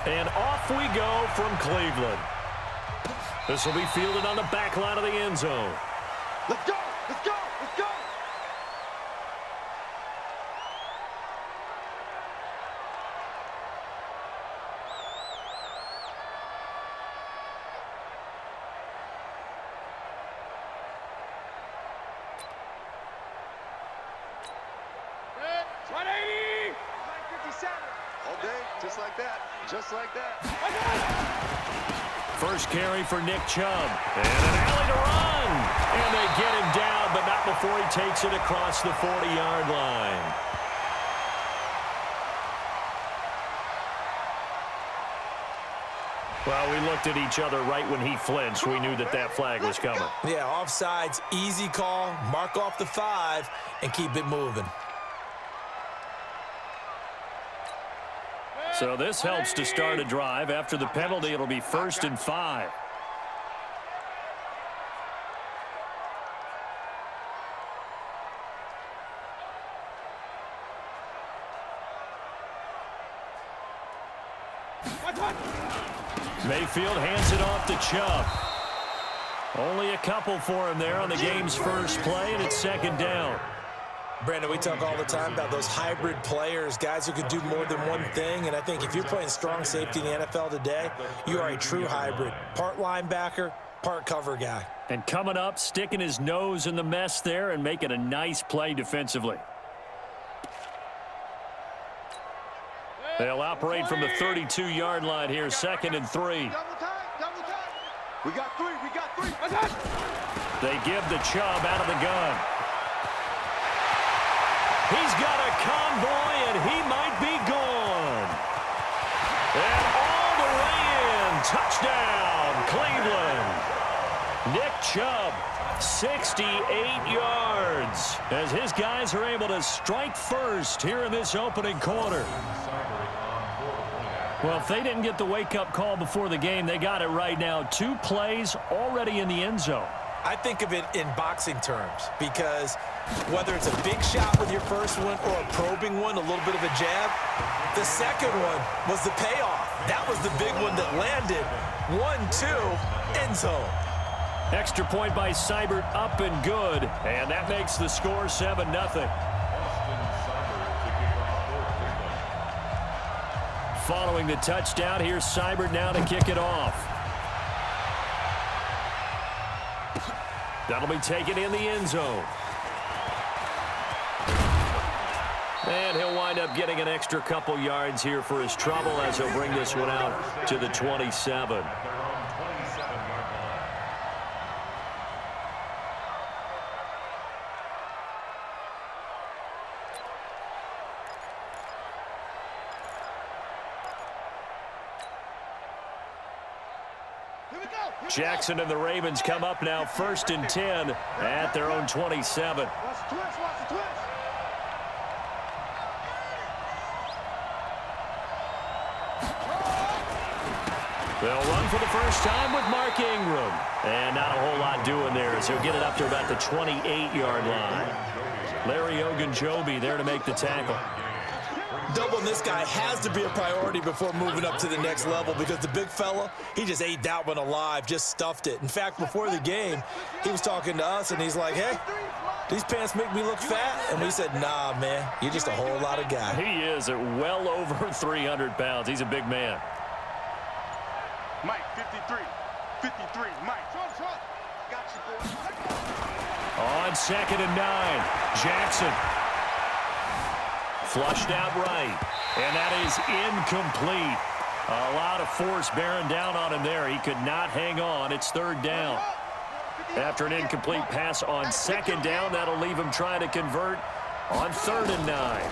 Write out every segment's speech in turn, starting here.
And off we go from Cleveland. This will be fielded on the back line of the end zone. Let's go! Let's go! Let's go! Just like that. Just like that. First carry for Nick Chubb. And an alley to run. And they get him down, but not before he takes it across the 40-yard line. Well, we looked at each other right when he flinched. We knew that that flag was coming. Yeah, offsides, easy call. Mark off the 5 and keep it moving. So this helps to start a drive. After the penalty, it'll be 1st and 5. Mayfield hands it off to Chubb. Only a couple for him there on the game's first play, and it's 2nd down. Brandon, we talk all the time about those hybrid players, guys who can do more than one thing, and I think if you're playing strong safety in the NFL today, you are a true hybrid. Part linebacker, part cover guy. And coming up, sticking his nose in the mess there and making a nice play defensively. They'll operate from the 32-yard line here, 2nd and 3. Double time. We got 3. We got 3. They give the Chubb out of the gun. He's got a convoy, and he might be gone. And all the way in. Touchdown, Cleveland. Nick Chubb, 68 yards, as his guys are able to strike first here in this opening quarter. Well, if they didn't get the wake-up call before the game, they got it right now. 2 plays already in the end zone. I think of it in boxing terms because whether it's a big shot with your first one or a probing one, a little bit of a jab, the second one was the payoff. That was the big one that landed. 1-2, end zone. Extra point by Seibert, up and good. And that makes the score 7-0. Following the touchdown, here's Seibert now to kick it off. That'll be taken in the end zone. And he'll wind up getting an extra couple yards here for his trouble as he'll bring this one out to the 27. Jackson and the Ravens come up now 1st and 10 at their own 27. Watch the twist. They'll run for the first time with Mark Ingram. And not a whole lot doing there as he'll get it up to about the 28-yard line. Larry Ogunjobi there to make the tackle. Doubling this guy has to be a priority before moving up to the next level because the big fella, he just ate that one alive, just stuffed it. In fact, before the game, he was talking to us, and he's like, hey, these pants make me look fat. And we said, nah, man, you're just a whole lot of guy. He is at well over 300 pounds. He's a big man. Mike, 53. Mike. Got you, boy. On 2nd and 9, Jackson. Flushed out right. And that is incomplete. A lot of force bearing down on him there. He could not hang on. It's 3rd down. After an incomplete pass on 2nd down, that'll leave him trying to convert on 3rd and 9.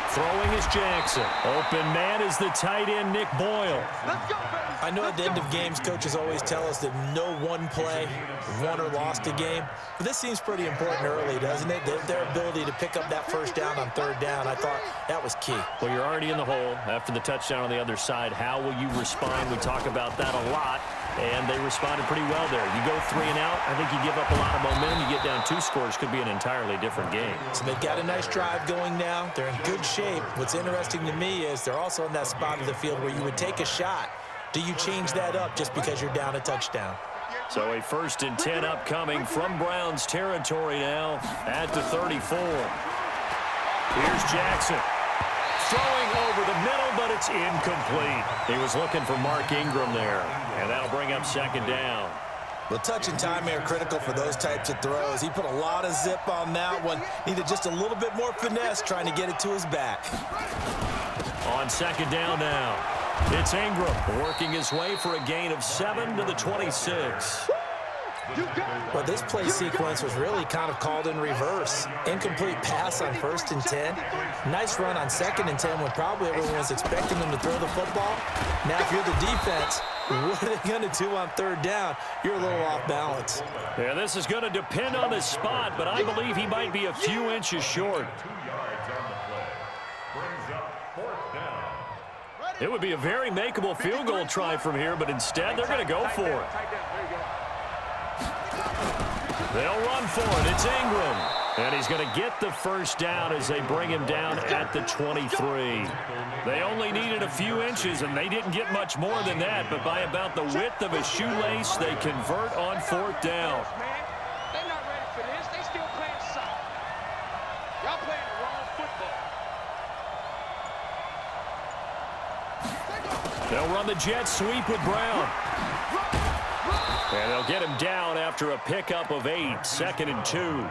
Throwing is Jackson. Open man is the tight end, Nick Boyle. I know at the end of games, coaches always tell us that no one play won or lost a game. But this seems pretty important early, doesn't it? Their ability to pick up that first down on 3rd down, I thought that was key. Well, you're already in the hole after the touchdown on the other side. How will you respond? We talk about that a lot, and they responded pretty well there. You go 3 and out, I think you give up a lot of momentum. You get down 2 scores, could be an entirely different game. So they've got a nice drive going now. They're in good shape. shape. What's interesting to me is they're also in that spot of the field where you would take a shot. Do you change that up just because you're down a touchdown? So a 1st and 10 upcoming from Browns territory now at the 34. Here's Jackson. Throwing over the middle, but it's incomplete. He was looking for Mark Ingram there, and that'll bring up 2nd down. Well, touch and time are critical for those types of throws. He put a lot of zip on that one. Needed just a little bit more finesse trying to get it to his back. On 2nd down now, it's Ingram working his way for a gain of 7 to the 26. Well, this play sequence was really kind of called in reverse. Incomplete pass on 1st and 10. Nice run on 2nd and 10 when probably everyone was expecting them to throw the football. Now, if you're the defense, what are they going to do on 3rd down? You're a little off balance. Yeah, this is going to depend on his spot, but I believe he might be a few inches short. It would be a very makeable field goal try from here, but instead they're going to go for it. They'll run for it. It's Ingram. And he's going to get the 1st down as they bring him down at the 23. They only needed a few inches, and they didn't get much more than that. But by about the width of a shoelace, they convert on 4th down. They're not ready for this. They still playing soccer. Y'all playing the wrong football. They'll run the jet sweep with Brown. And they'll get him down after a pickup of 8, 2nd and 2.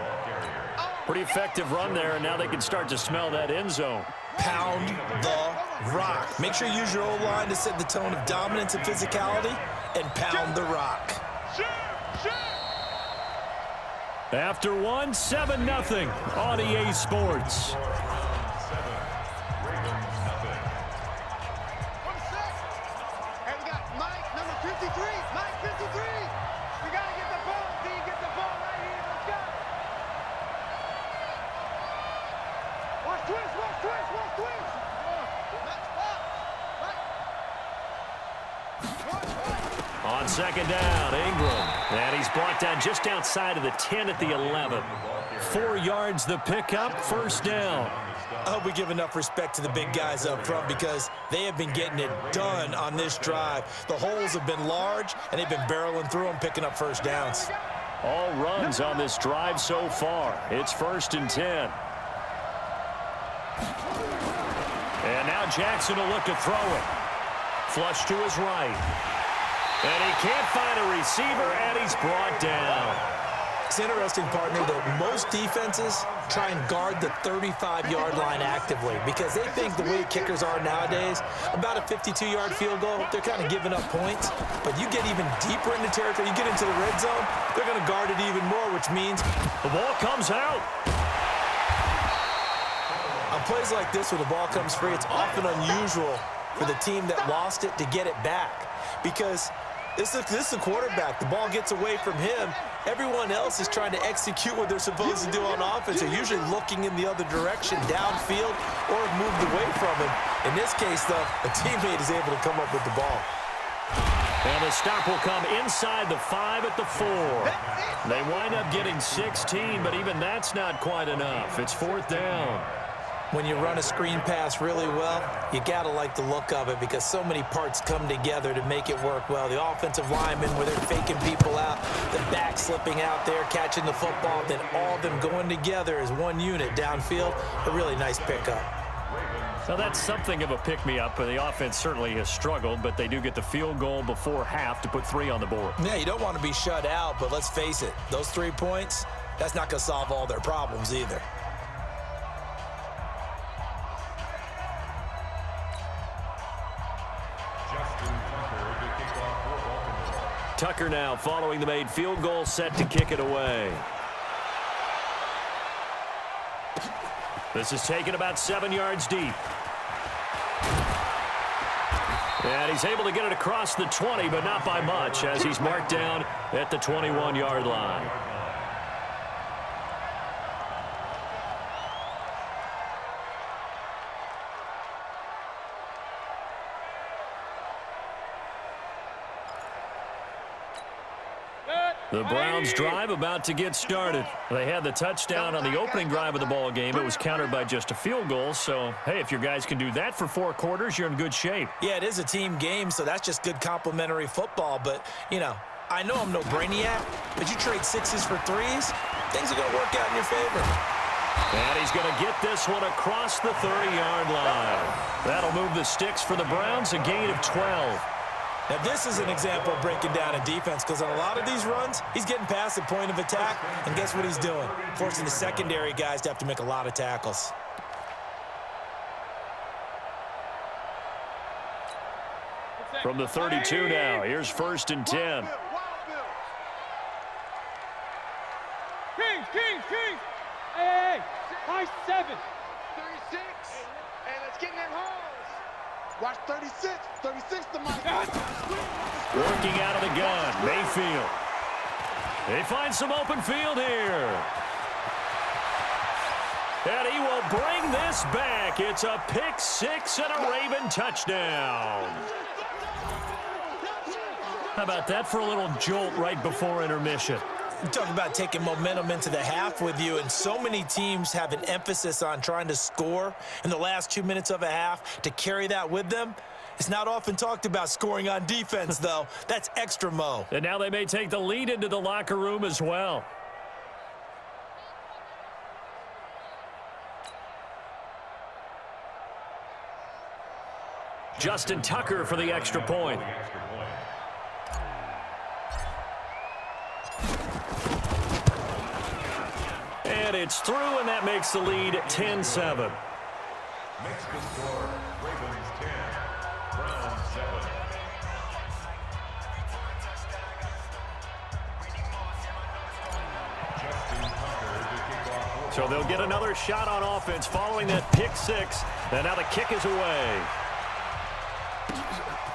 Pretty effective run there, and now they can start to smell that end zone. Pound the rock. Make sure you use your O-line to set the tone of dominance and physicality, and pound the rock. After 1, 7-0 on EA Sports. On 2nd down, Ingram. And he's brought down just outside of the 10 at the 11. 4 yards the pickup, 1st down. I hope we give enough respect to the big guys up front because they have been getting it done on this drive. The holes have been large, and they've been barreling through them, picking up 1st downs. All runs on this drive so far. It's 1st and 10. And now Jackson will look to throw it. Flush to his right. And he can't find a receiver, and he's brought down. It's interesting, partner, that most defenses try and guard the 35-yard line actively because they think the way kickers are nowadays, about a 52-yard field goal, they're kind of giving up points. But you get even deeper into territory, you get into the red zone, they're going to guard it even more, which means the ball comes out. On plays like this where the ball comes free, it's often unusual for the team that lost it to get it back because this is the quarterback. The ball gets away from him. Everyone else is trying to execute what they're supposed to do on offense. They're usually looking in the other direction, downfield, or moved away from him. In this case, though, a teammate is able to come up with the ball. And the stop will come inside the 5 at the 4. They wind up getting 16, but even that's not quite enough. It's 4th down. When you run a screen pass really well, you got to like the look of it because so many parts come together to make it work well. The offensive linemen where they're faking people out, the back slipping out there, catching the football, then all of them going together as one unit downfield. A really nice pickup. So that's something of a pick-me-up. The offense certainly has struggled, but they do get the field goal before half to put 3 on the board. Yeah, you don't want to be shut out, but let's face it, those 3 points, that's not going to solve all their problems either. Tucker now following the made field goal, set to kick it away. This is taken about 7 yards deep. And he's able to get it across the 20, but not by much as he's marked down at the 21-yard line. The Browns drive about to get started. They had the touchdown on the opening drive of the ball game. It was countered by just a field goal. So, hey, if your guys can do that for 4 quarters, you're in good shape. Yeah, it is a team game, so that's just good complimentary football. But, you know, I know I'm no brainiac, but you trade 6s for 3s, things are going to work out in your favor. And he's going to get this one across the 30-yard line. That'll move the sticks for the Browns, a gain of 12. Now, this is an example of breaking down a defense because on a lot of these runs, he's getting past the point of attack, and guess what he's doing? Forcing the secondary guys to have to make a lot of tackles. From the 32 now, here's 1st and 10. Kings! Hey, high 7. 36. Hey, let's get in that hole. Watch 36. 36 to Mike. Working out of the gun, Mayfield. They find some open field here. And he will bring this back. It's a pick 6 and a Raven touchdown. How about that for a little jolt right before intermission? You talk about taking momentum into the half with you, and so many teams have an emphasis on trying to score in the last 2 minutes of a half to carry that with them. It's not often talked about scoring on defense, though. That's extra mo. And now they may take the lead into the locker room as well. Justin Tucker for the extra point. And it's through, and that makes the lead 10-7. Makes the score Ravens 10, Browns 7. So they'll get another shot on offense following that pick 6. And now the kick is away.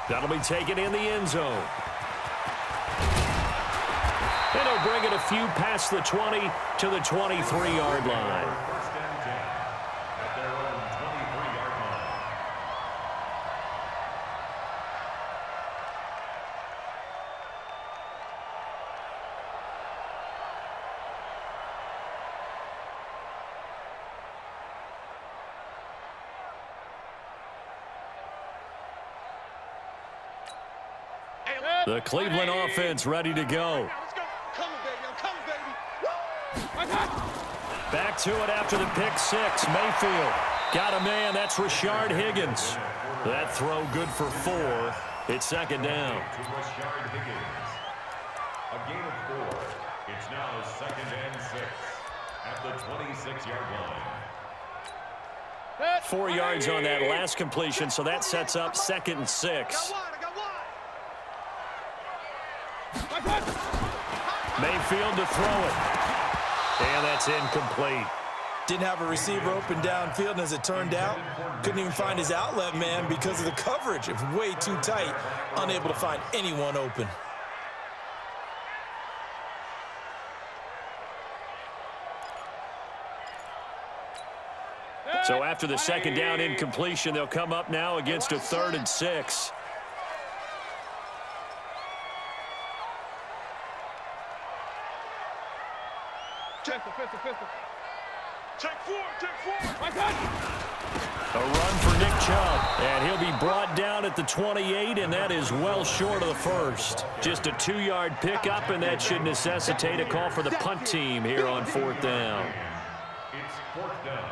That'll be taken in the end zone. And he'll bring it a few past the 20 to the 23-yard line. First and 10 at their own 23-yard line. The Cleveland offense ready to go. Back to it after the pick 6. Mayfield got a man. That's Rashard Higgins. That throw good for 4. It's 2nd down. To Rashard Higgins. A gain of 4. It's now 2nd and 6 at the 26-yard line. 4 yards on that last completion, so that sets up 2nd and 6. Mayfield to throw it. And that's incomplete. Didn't have a receiver open downfield, and as it turned out, couldn't even find his outlet man because of the coverage. It was way too tight, unable to find anyone open. So after the 2nd down incompletion, they'll come up now against a 3rd and 6. Pistol. Take 4. A run for Nick Chubb, and he'll be brought down at the 28, and that is well short of the 1st. Just a 2-yard pickup, and that should necessitate a call for the punt team here on 4th down. It's 4th down.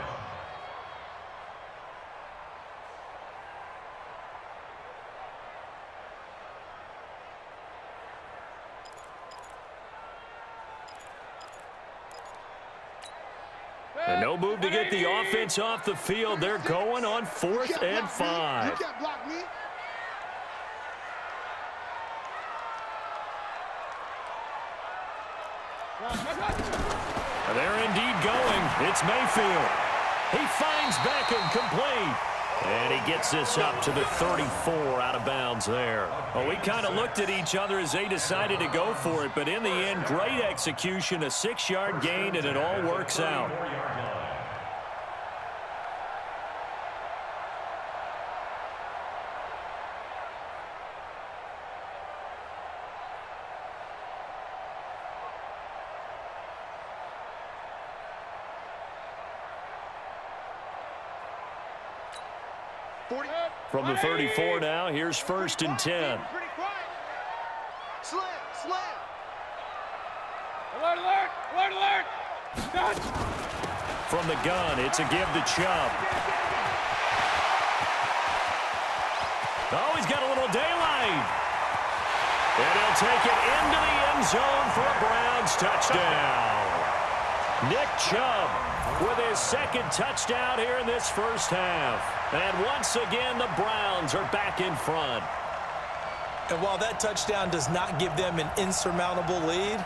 And no move to get the offense off the field. They're going on 4th and 5. You can't block me. And they're indeed going. It's Mayfield. He finds Beckham complete. And he gets this up to the 34 out of bounds there. Well, we kind of looked at each other as they decided to go for it. But in the end, great execution, a 6-yard gain, and it all works out. From the 34 now, here's 1st and 10. Slam, slam. Alert, alert, alert, alert. Done. From the gun, it's a give to Chubb. Oh, he's got a little daylight. And he'll take it into the end zone for a Browns touchdown. Nick Chubb with his 2nd touchdown here in this first half. And once again, the Browns are back in front. And while that touchdown does not give them an insurmountable lead,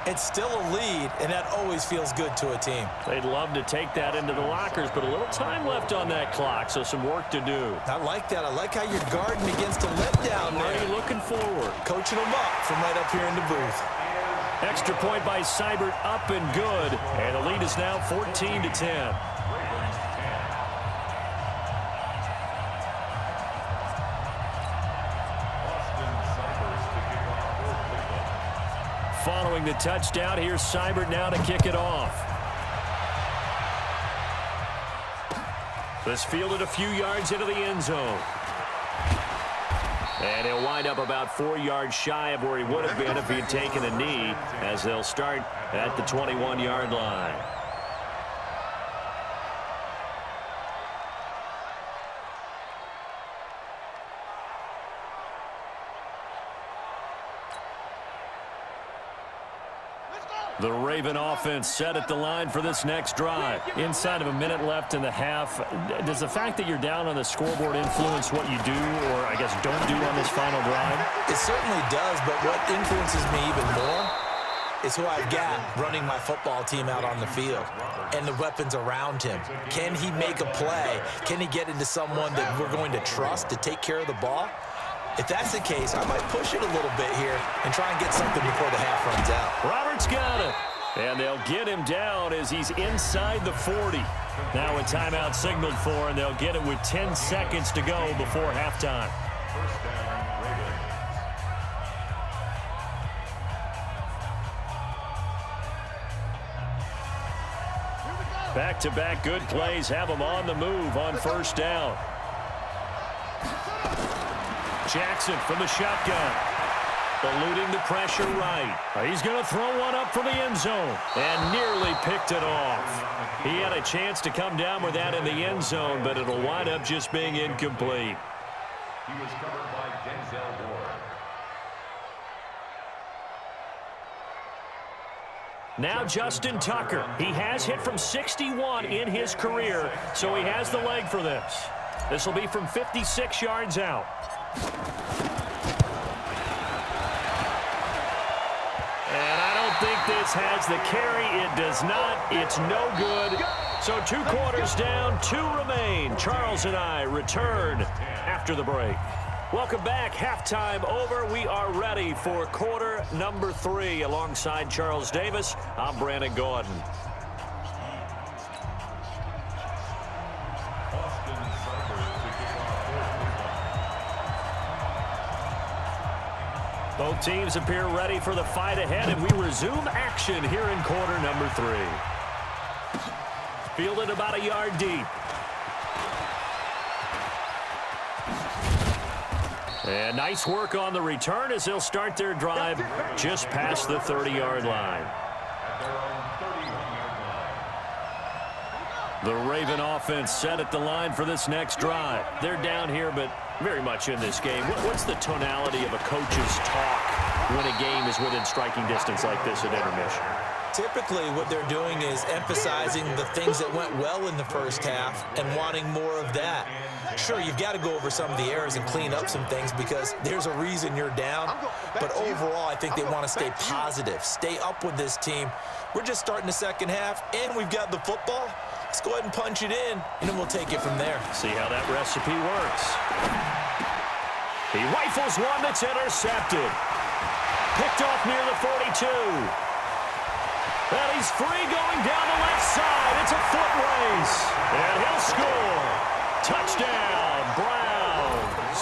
it's still a lead, and that always feels good to a team. They'd love to take that into the lockers, but a little time left on that clock, so some work to do. I like that. I like how you're guarding against a letdown there. Already looking forward. Coaching them up from right up here in the booth. Extra point by Seibert, up and good. And the lead is now 14-10. Following the touchdown, here's Seibert now to kick it off. This fielded a few yards into the end zone. And he'll wind up about 4 yards shy of where he would have been if he had taken a knee, as they'll start at the 21-yard line. The Raven offense set at the line for this next drive. Inside of a minute left in the half, does the fact that you're down on the scoreboard influence what you do, or I guess don't do on this final drive? It certainly does, but what influences me even more is who I've got running my football team out on the field and the weapons around him. Can he make a play? Can he get into someone that we're going to trust to take care of the ball? If that's the case, I might push it a little bit here and try and get something before the half runs out. Roberts got it. And they'll get him down as he's inside the 40. Now a timeout signaled for, and they'll get it with 10 seconds to go before halftime. First down, Ravens. Back-to-back good plays have him on the move on first down. Jackson from the shotgun. Eluding the pressure right. He's going to throw one up from the end zone. And nearly picked it off. He had a chance to come down with that in the end zone, but it'll wind up just being incomplete. He was covered by Denzel Ward. Now Justin Tucker. He has hit from 61 in his career, so he has the leg for this. This will be from 56 yards out. And I don't think this has the carry. It does not. It's no good. So 2 quarters down, 2 remain. Charles and I return after the break. Welcome back. Halftime over. We are ready for quarter number 3. Alongside Charles Davis, I'm Brandon Gordon. Both teams appear ready for the fight ahead, and we resume action here in quarter number 3. Fielded about a yard deep. And nice work on the return as they'll start their drive just past the 30-yard line. The Raven offense set at the line for this next drive. They're down here, but very much in this game. What's the tonality of a coach's talk when a game is within striking distance like this at intermission? Typically, what they're doing is emphasizing the things that went well in the first half and wanting more of that. Sure, you've got to go over some of the errors and clean up some things because there's a reason you're down. But overall, I think they want to stay positive, stay up with this team. We're just starting the second half, and we've got the football. Let's go ahead and punch it in, and then we'll take it from there. See how that recipe works. He rifles one that's intercepted. Picked off near the 42. And he's free going down the left side. It's a foot race. And he'll score. Touchdown, Browns.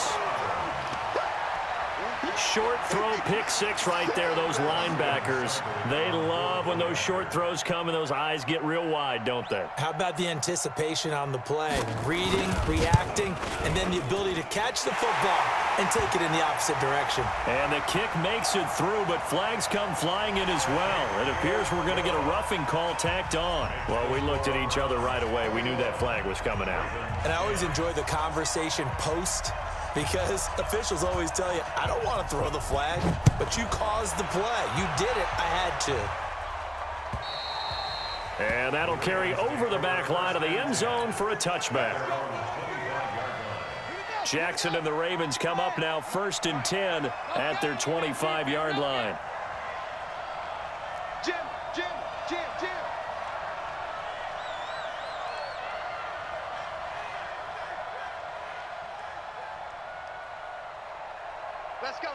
Short throw, pick six right there. Those linebackers, they love when those short throws come and those eyes get real wide, don't they? How about the anticipation on the play? Reading, reacting, and then the ability to catch the football and take it in the opposite direction. And the kick makes it through, but flags come flying in as well. It appears we're going to get a roughing call tacked on. Well, we looked at each other right away. We knew that flag was coming out. And I always enjoy the conversation post, because officials always tell you, I don't want to throw the flag, but you caused the play. You did it. I had to. And that'll carry over the back line of the end zone for a touchback. Jackson and the Ravens come up now 1st and 10 at their 25-yard line. Jim.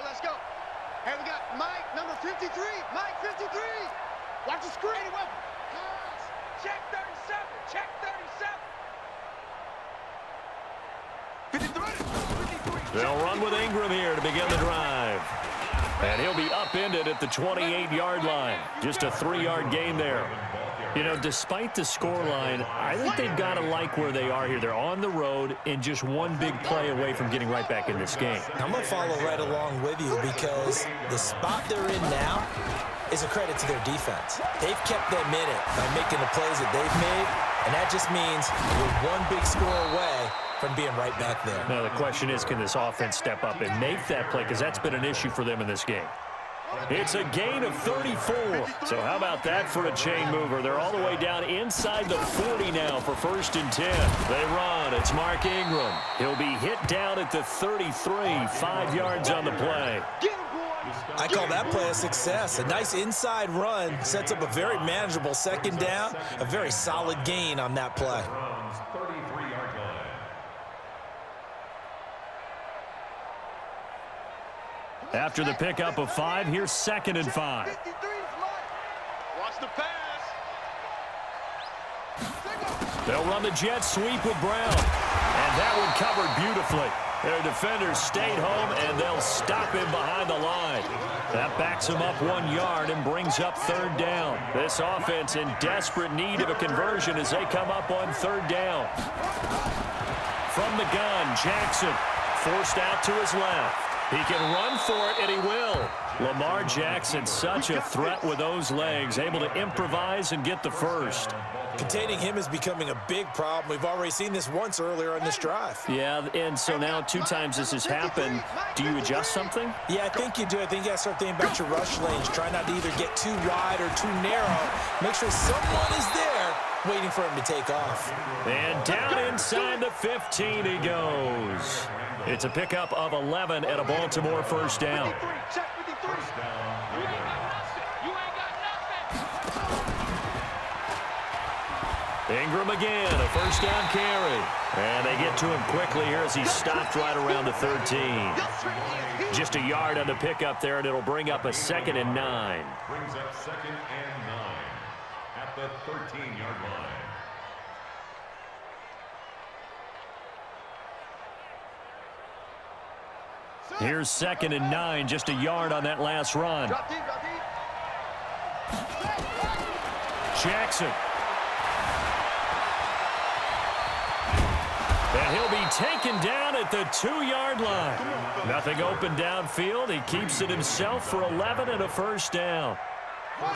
Let's go. Hey, we got Mike, number 53. Mike, 53. Watch the screen. Check 37. Check 37. 53. They'll run with Ingram here to begin the drive. And he'll be upended at the 28-yard line. Just a 3-yard gain there. You know, despite the scoreline, I think they've got to like where they are here. They're on the road and just one big play away from getting right back in this game. I'm going to follow right along with you, because the spot they're in now is a credit to their defense. They've kept them in it by making the plays that they've made, and that just means you're one big score away from being right back there. Now, the question is, can this offense step up and make that play? Because that's been an issue for them in this game. It's a gain of 34. So how about that for a chain mover? They're all the way down inside the 40 now for 1st and 10. They run. It's Mark Ingram. He'll be hit down at the 33, 5 yards on the play. I call that play a success. A nice inside run sets up a very manageable 2nd down, a very solid gain on that play. After the pickup of 5, here's 2nd and 5. Watch the pass. They'll run the jet sweep with Brown. And that one covered beautifully. Their defenders stayed home, and they'll stop him behind the line. That backs him up 1 yard and brings up 3rd down. This offense in desperate need of a conversion as they come up on 3rd down. From the gun, Jackson forced out to his left. He can run for it, and he will. Lamar Jackson, such a threat with those legs, able to improvise and get the first. Containing him is becoming a big problem. We've already seen this once earlier on this drive. Yeah, and so now 2 times this has happened. Do you adjust something? Yeah, I think you do. I think you got to start thinking about your rush lanes. Try not to either get too wide or too narrow. Make sure someone is there waiting for him to take off. And down inside the 15 he goes. It's a pickup of 11 at a Baltimore 1st down. Check 53. You ain't got nothing. Ingram again, a 1st down carry. And they get to him quickly here as he's stopped right around the 13. Just a yard on the pickup there, and it'll bring up a 2nd and 9. Brings up 2nd and 9 at the 13-yard line. Here's 2nd and 9, just a yard on that last run. Jackson. And he'll be taken down at the 2-yard line. Nothing open downfield. He keeps it himself for 11 and a 1st down.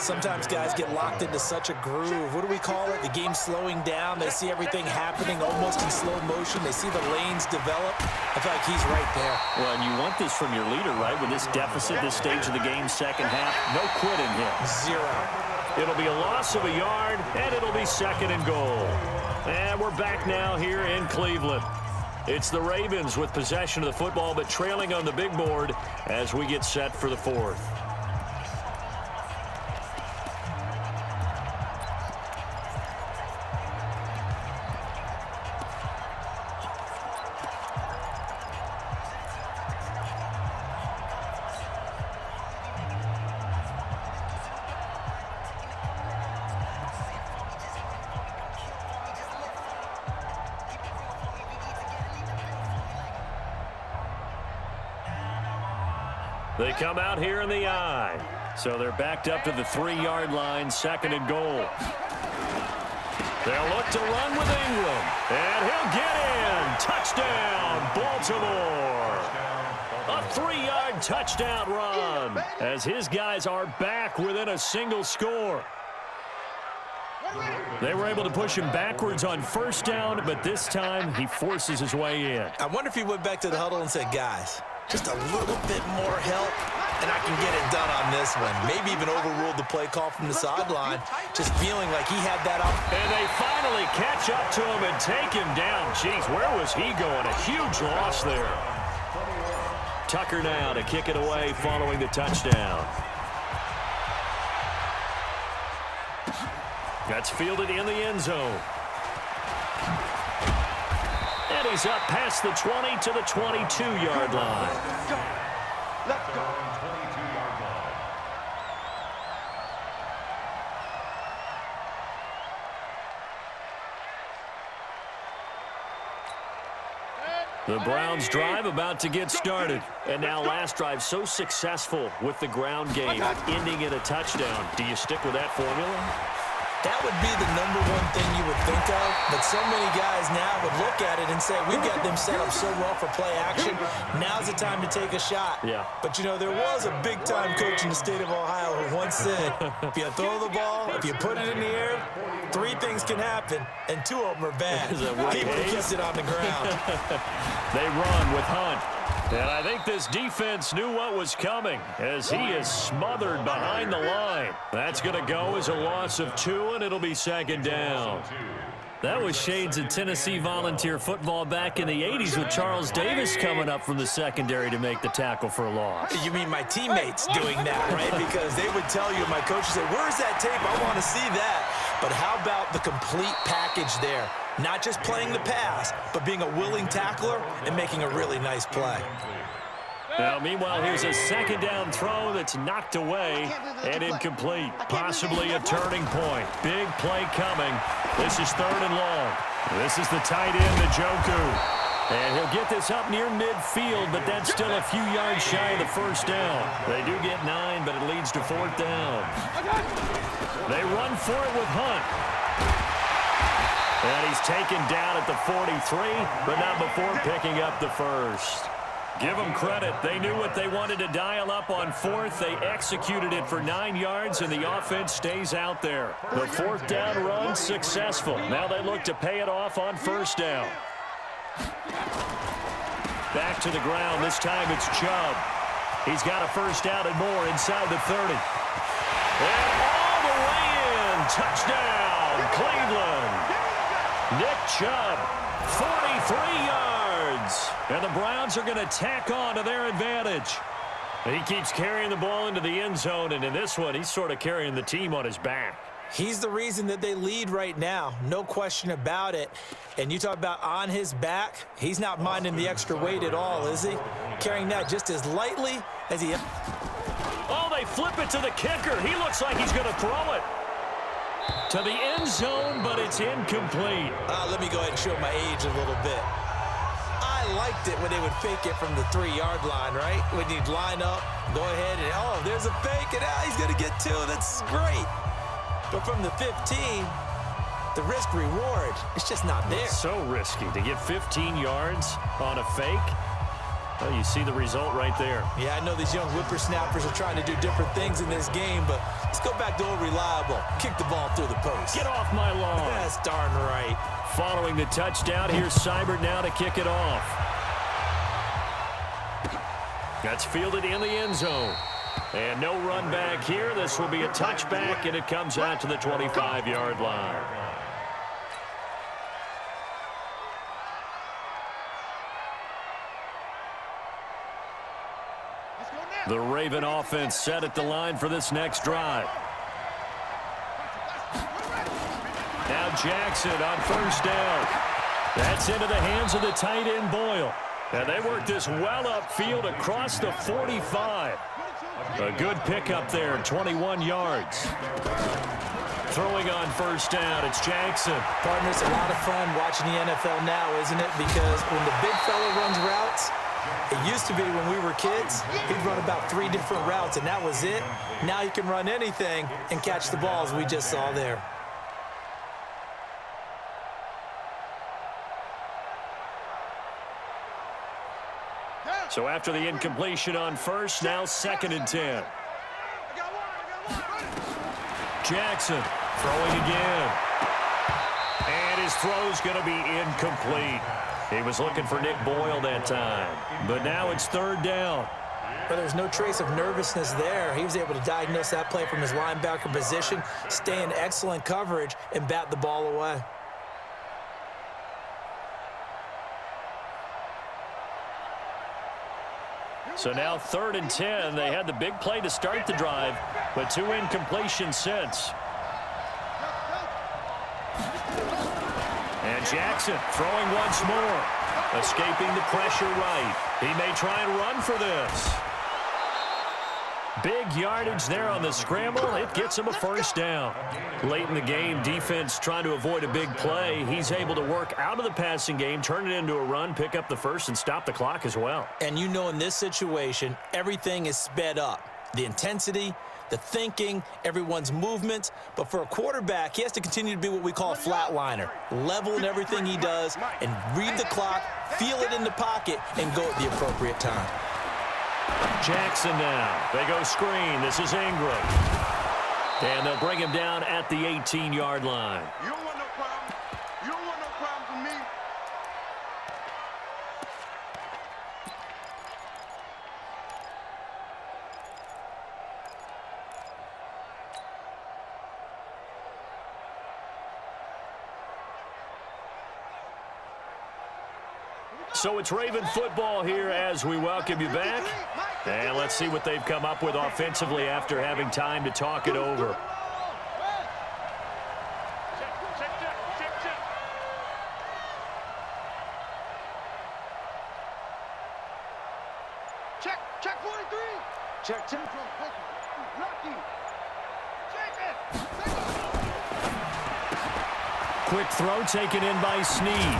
Sometimes guys get locked into such a groove. What do we call it? The game's slowing down. They see everything happening almost in slow motion. They see the lanes develop. I feel like he's right there. Well, and you want this from your leader, right? With this deficit, this stage of the game, 2nd half, no quitting him. 0. It'll be a loss of a yard, and it'll be 2nd and goal. And we're back now here in Cleveland. It's the Ravens with possession of the football, but trailing on the big board as we get set for the 4th. They come out here in the I. So they're backed up to the 3-yard line, 2nd and goal. They'll look to run with Ingram. And he'll get in. Touchdown, Baltimore. A 3-yard touchdown run as his guys are back within a single score. They were able to push him backwards on 1st down, but this time he forces his way in. I wonder if he went back to the huddle and said, guys, just a little bit more help, and I can get it done on this one. Maybe even overruled the play call from the sideline, just feeling like he had that up. And they finally catch up to him and take him down. Jeez, where was he going? A huge loss there. Tucker now to kick it away following the touchdown. That's fielded in the end zone. And he's up past the 20 to the 22-yard line. Let's go. The Browns drive about to get started. And now last drive so successful with the ground game, ending in a touchdown. Do you stick with that formula? That would be the #1 thing you would think of, but so many guys now would look at it and say, we've got them set up so well for play action. Now's the time to take a shot. Yeah. But, you know, there was a big-time coach in the state of Ohio who once said, if you throw the ball, if you put it in the air, 3 things can happen, and 2 of them are bad. He would have kept it on the ground. They run with Hunt. And I think this defense knew what was coming as he is smothered behind the line. That's going to go as a loss of 2, and it'll be 2nd down. That was shades of Tennessee volunteer football back in the 80s with Charles Davis coming up from the secondary to make the tackle for a loss. You mean my teammates doing that, right? Because they would tell you, my coach would say, where's that tape? I want to see that. But how about the complete package there? Not just playing the pass, but being a willing tackler and making a really nice play. Now, meanwhile, here's a 2nd down throw that's knocked away and incomplete. Possibly a turning point. Big play coming. This is 3rd and long. This is the tight end, Njoku. And he'll get this up near midfield, but that's still a few yards shy of the 1st down. They do get 9, but it leads to 4th down. They run for it with Hunt. And he's taken down at the 43, but not before picking up the 1st. Give them credit. They knew what they wanted to dial up on 4th. They executed it for 9 yards, and the offense stays out there. The 4th down run successful. Now they look to pay it off on 1st down. Back to the ground. This time it's Chubb. He's got a 1st down and more inside the 30. And all the way in. Touchdown, Cleveland. Nick Chubb, 43 yards. And the Browns are going to tack on to their advantage. He keeps carrying the ball into the end zone, and in this one, he's sort of carrying the team on his back. He's the reason that they lead right now, no question about it. And you talk about on his back, he's not minding the extra weight at all, is he? Carrying that just as lightly as he... Oh, they flip it to the kicker. He looks like he's going to throw it to the end zone, but it's incomplete. Let me go ahead and show my age a little bit. I liked it when they would fake it from the 3-yard line, right? When you'd line up, go ahead and, oh, there's a fake, and he's going to get 2. That's great. But from the 15, the risk-reward, it's just not there. It's so risky to get 15 yards on a fake. Well, you see the result right there. Yeah, I know these young whippersnappers are trying to do different things in this game, but let's go back to old reliable. Kick the ball through the post. Get off my lawn. That's darn right. Following the touchdown, here's Seibert now to kick it off. That's fielded in the end zone. And no run back here. This will be a touchback, and it comes out to the 25-yard line. The Raven offense set at the line for this next drive. Now Jackson on 1st down. That's into the hands of the tight end Boyle. And they work this well upfield across the 45. A good pickup there, 21 yards. Throwing on 1st down, it's Jackson. Partner, it's a lot of fun watching the NFL now, isn't it? Because when the big fella runs routes, It used to be when we were kids, he'd run about 3 different routes, and that was it. Now he can run anything and catch the balls we just saw there. So after the incompletion on first, now 2nd and 10. Jackson throwing again. And his throw's going to be incomplete. He was looking for Nick Boyle that time. But now it's 3rd down. But there's no trace of nervousness there. He was able to diagnose that play from his linebacker position, stay in excellent coverage, and bat the ball away. So now 3rd and 10. They had the big play to start the drive, but 2 incompletions since. And Jackson throwing once more, escaping the pressure right. He may try and run for this. Big yardage there on the scramble. It gets him a 1st down. Late in the game, defense trying to avoid a big play. He's able to work out of the passing game, turn it into a run, pick up the 1st, and stop the clock as well. And you know in this situation, everything is sped up. The intensity, the thinking, everyone's movement. But for a quarterback, he has to continue to be what we call a flatliner. Level in everything he does and read the clock, feel it in the pocket, and go at the appropriate time. Jackson now. They go screen. This is Ingram. And they'll bring him down at the 18-yard line. You don't want no problem. You don't want no problem from me. So it's Raven football here as we welcome you back. And let's see what they've come up with offensively after having time to talk it over. Check 43. Check 10. Lucky. Check it. Quick throw taken in by Snead.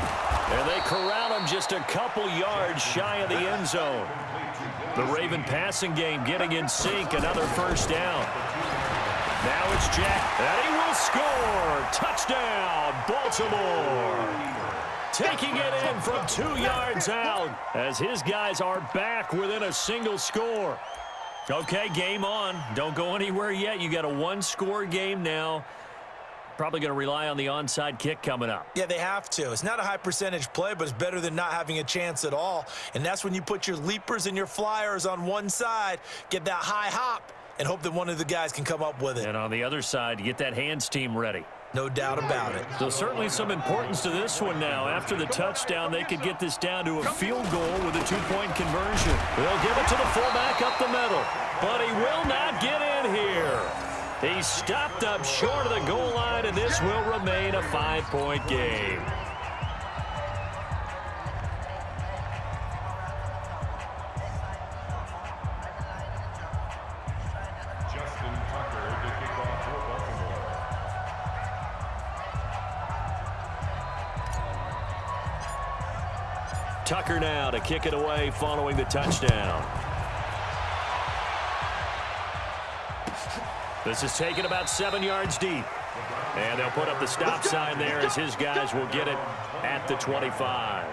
And they corral him just a couple yards shy of the end zone. The Raven passing game getting in sync. Another 1st down. Now it's Jack. And he will score. Touchdown, Baltimore. Taking it in from 2 yards out as his guys are back within a single score. Okay, game on. Don't go anywhere yet. You got a 1-score game now. Probably going to rely on the onside kick coming up. Yeah, they have to. It's not a high percentage play, but it's better than not having a chance at all. And that's when you put your leapers and your flyers on one side, get that high hop, and hope that one of the guys can come up with it. And on the other side, get that hands team ready. No doubt about it. So certainly some importance to this one now. After the touchdown, they could get this down to a field goal with a 2-point conversion. They'll give it to the fullback up the middle, but he will not get in here. He stopped up short of the goal line, and this will remain a 5-point game. Justin Tucker to kick off for Baltimore. Tucker now to kick it away following the touchdown. This is taken about 7 yards deep. And they'll put up the stop sign there as his guys will get it at the 25.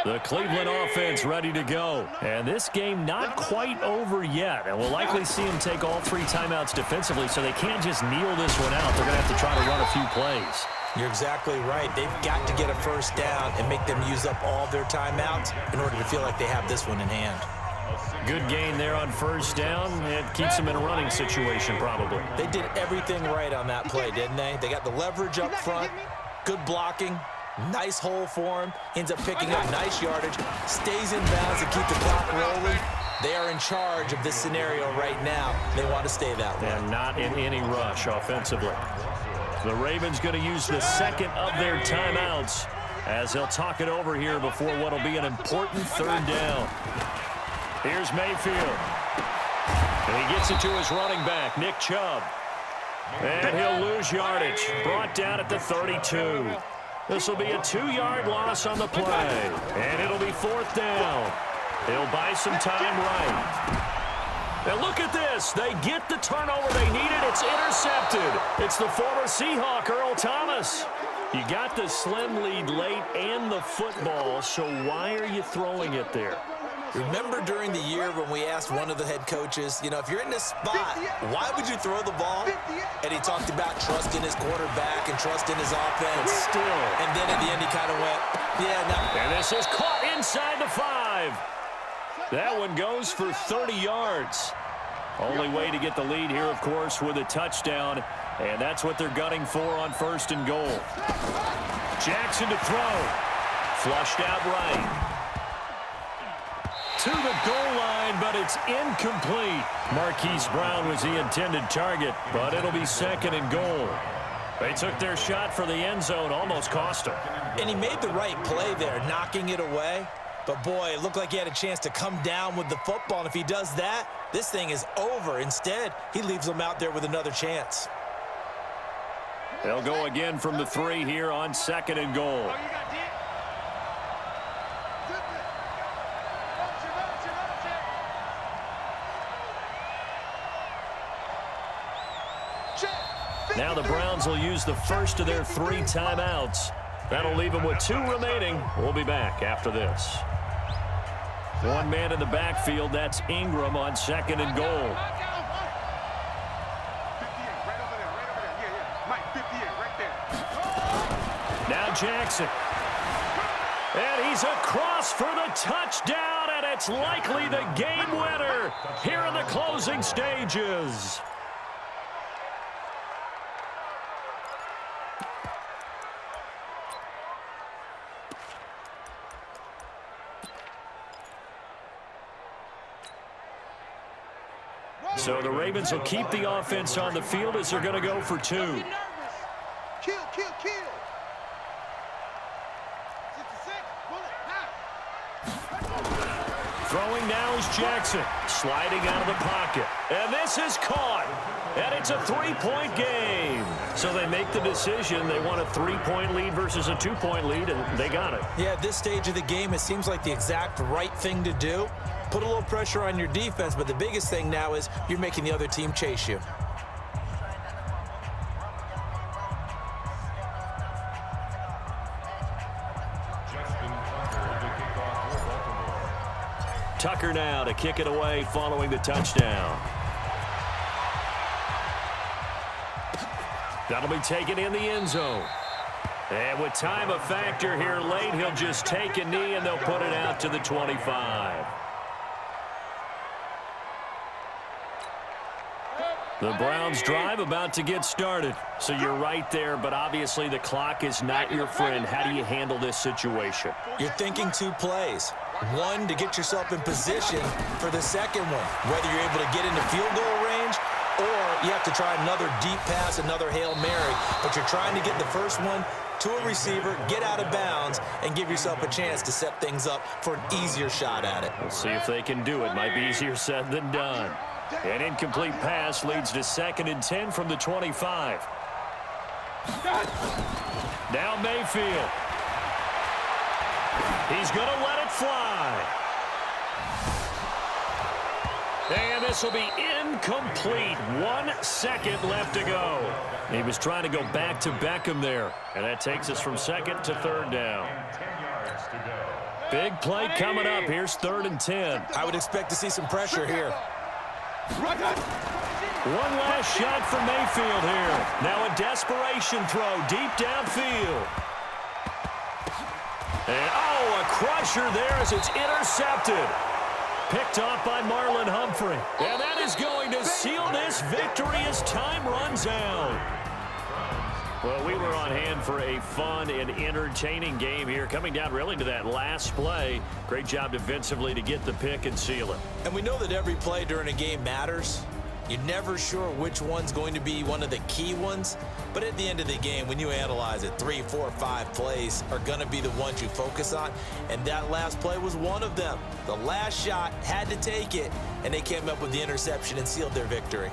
The Cleveland offense ready to go. And this game not quite over yet. And we'll likely see them take all 3 timeouts defensively, so they can't just kneel this one out. They're going to have to try to run a few plays. You're exactly right. They've got to get a 1st down and make them use up all their timeouts in order to feel like they have this one in hand. Good gain there on 1st down. It keeps them in a running situation probably. They did everything right on that play, didn't they? They got the leverage up front, good blocking, nice hole for him, ends up picking up nice yardage, stays in bounds to keep the clock rolling. They are in charge of this scenario right now. They want to stay that way. And not in any rush offensively. The Ravens going to use the second of their timeouts as they'll talk it over here before what will be an important third down. Here's Mayfield. And he gets it to his running back, Nick Chubb. And he'll lose yardage. Brought down at the 32. This will be a 2-yard loss on the play. And it'll be 4th down. He'll buy some time right. Now look at this. They get the turnover they needed. It's intercepted. It's the former Seahawk, Earl Thomas. You got the slim lead late and the football, so why are you throwing it there? Remember during the year when we asked one of the head coaches, you know, if you're in this spot, why would you throw the ball? And he talked about trusting his quarterback and trusting his offense. Still. And then at the end he kind of went, yeah, no. And this is caught inside the 5. That one goes for 30 yards. Only way to get the lead here, of course, with a touchdown. And that's what they're gunning for on 1st and goal. Jackson to throw. Flushed out right. To the goal line, but it's incomplete. Marquise Brown was the intended target, but it'll be 2nd and goal. They took their shot for the end zone, almost cost him. And he made the right play there, knocking it away. But, boy, it looked like he had a chance to come down with the football. And if he does that, this thing is over. Instead, he leaves them out there with another chance. They'll go again from the 3 here on 2nd and goal. Now the Browns will use the first of their 3 timeouts. That'll leave them with 2 remaining. We'll be back after this. One man in the backfield. That's Ingram on 2nd and goal. Now Jackson. And he's across for the touchdown, and it's likely the game winner here in the closing stages. So the Ravens will keep the offense on the field as they're going to go for 2. Kill. Throwing now is Jackson, sliding out of the pocket. And this is caught. And it's a 3-point game. So they make the decision. They want a 3-point lead versus a 2-point lead, and they got it. Yeah, at this stage of the game, it seems like the exact right thing to do. Put a little pressure on your defense, but the biggest thing now is you're making the other team chase you. Tucker now to kick it away following the touchdown. That'll be taken in the end zone. And with time a factor here late, he'll just take a knee and they'll put it out to the 25. The Browns drive about to get started. So you're right there, but obviously the clock is not your friend. How do you handle this situation? You're thinking 2 plays. One, to get yourself in position for the second one, whether you're able to get into field goal range or you have to try another deep pass, another Hail Mary, but you're trying to get the first one to a receiver, get out of bounds, and give yourself a chance to set things up for an easier shot at it. We'll see if they can do it. Might be easier said than done. An incomplete pass leads to 2nd and 10 from the 25. Now Mayfield. He's going to let it fly. And this will be incomplete. 1 second left to go. He was trying to go back to Beckham there. And that takes us from 2nd to 3rd down. Big play coming up. Here's 3rd and 10. I would expect to see some pressure here. One last shot for Mayfield here. Now a desperation throw deep downfield. And, oh, a crusher there as it's intercepted. Picked off by Marlon Humphrey. And that is going to seal this victory as time runs out. Well, we were on hand for a fun and entertaining game here. Coming down really to that last play. Great job defensively to get the pick and seal it. And we know that every play during a game matters. You're never sure which one's going to be one of the key ones. But at the end of the game, when you analyze it, 3, 4, 5 plays are going to be the ones you focus on. And that last play was one of them. The last shot had to take it, and they came up with the interception and sealed their victory.